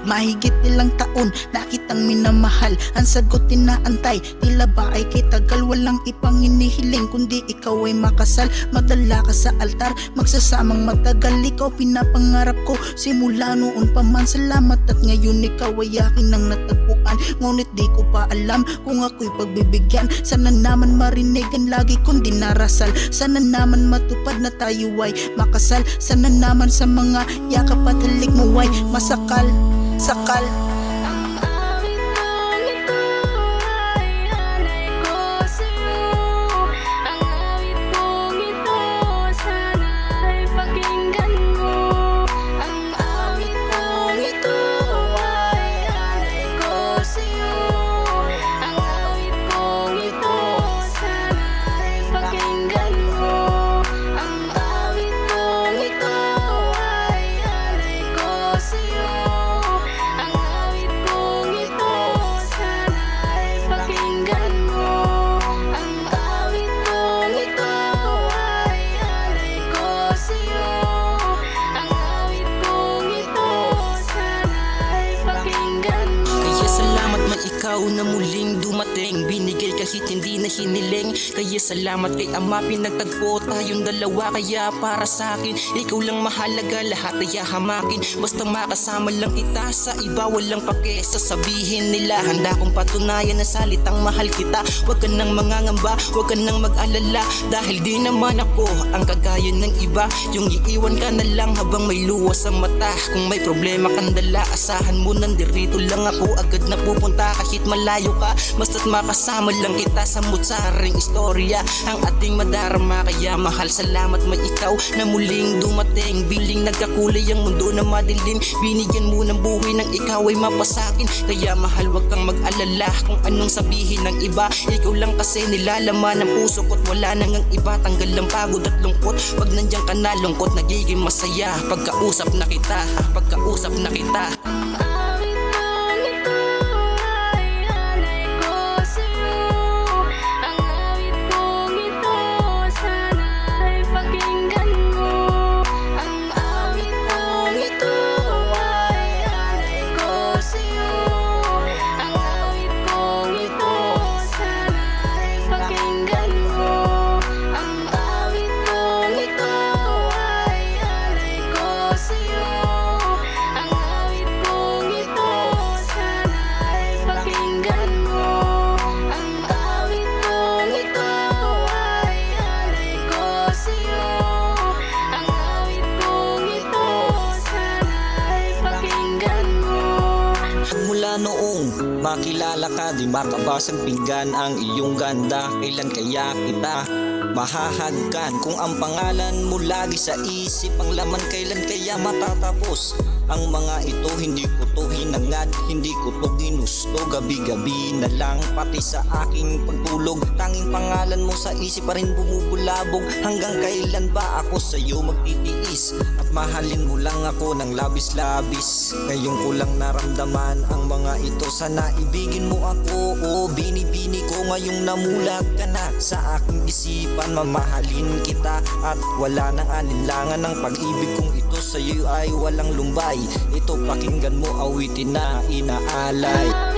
Mahigit ilang taon na kitang minamahal. Ang sagot inaantay, tila ba ay kay tagal. Walang ipang hinihiling kundi ikaw ay makasal. Madala ka sa altar, magsasamang matagal. Ikaw pinapangarap ko simula noon pa man. Salamat at ngayon ikaw ay akin ang natagpuan. Ngunit di ko pa alam kung ako'y pagbibigyan. Sana naman marinig ang lagi kong dinarasal. Sana naman matupad na tayo ay makasal. Sana naman sa mga yakap at halik mo ay masakal. Sakal. Ang awit kong ito ay alay ko sa'yo. Ang awit kong ito sana ay pakinggan mo. Ang awit kong ito ay alay ko sa'yo. Ang awit kong ito sana ay pakinggan mo. Ang awit kong ito ay alay ko sa'yo. Ikaw na muling dumating, binigay kahit hindi na hiniling. Kaya salamat kay Ama, pinagtagpo tayong dalawa. Kaya para sa akin, ikaw lang mahalaga, lahat ay hamakin. Basta makasama lang kita, sa iba walang pake. Sasabihin nila, handa kong patunayan na salitang mahal kita. Huwag ka nang mangangamba, huwag ka nang mag-alala, dahil di naman ako ang kagaya ng iba. Yung iiwan ka na lang habang may luha sa mata. Kung may problema kang dala, asahan mo nandirito lang ako. Agad na pupunta kahit malayo ka, basta't makasama lang kita sa mutsaring istorya ang ating madarama. Kaya mahal, salamat may ikaw na muling dumating. Biling nagkakulay ang mundo na madilim, binigyan mo ng buhay nang ikaw ay mapasakin. Kaya mahal, wag kang mag-alala kung anong sabihin ng iba. Ikaw lang kasi nilalaman ng puso ko't wala nang ang iba. Tanggal ang pagod at lungkot, pag nandiyan ka na lungkot nagiging masaya. Pagkausap na kita, pagkausap na kita. Noong makilala ka, di makabasag pinggan ang iyong ganda. Kailan kaya kita mahahagkan? Kung ang pangalan mo lagi sa isip, ang laman kailan kaya matatapos? Ang mga ito hindi ko to hinangad, hindi ko to ginusto. Gabi-gabi na lang pati sa aking pagtulog, tanging pangalan mo sa isip pa rin bumubulabog. Hanggang kailan ba ako sa'yo magtitiis at mahalin mo lang ako ng labis-labis? Ngayon ko lang naramdaman ang mga ito, sana ibigin mo ako. O bini-bini ko ngayong namulag ka na sa aking isipan. Mamahalin kita at wala nang alinlangan. Ng pag-ibig kong ito sa'yo ay walang lumbay. Ito pakinggan mo, awitin na inaalay.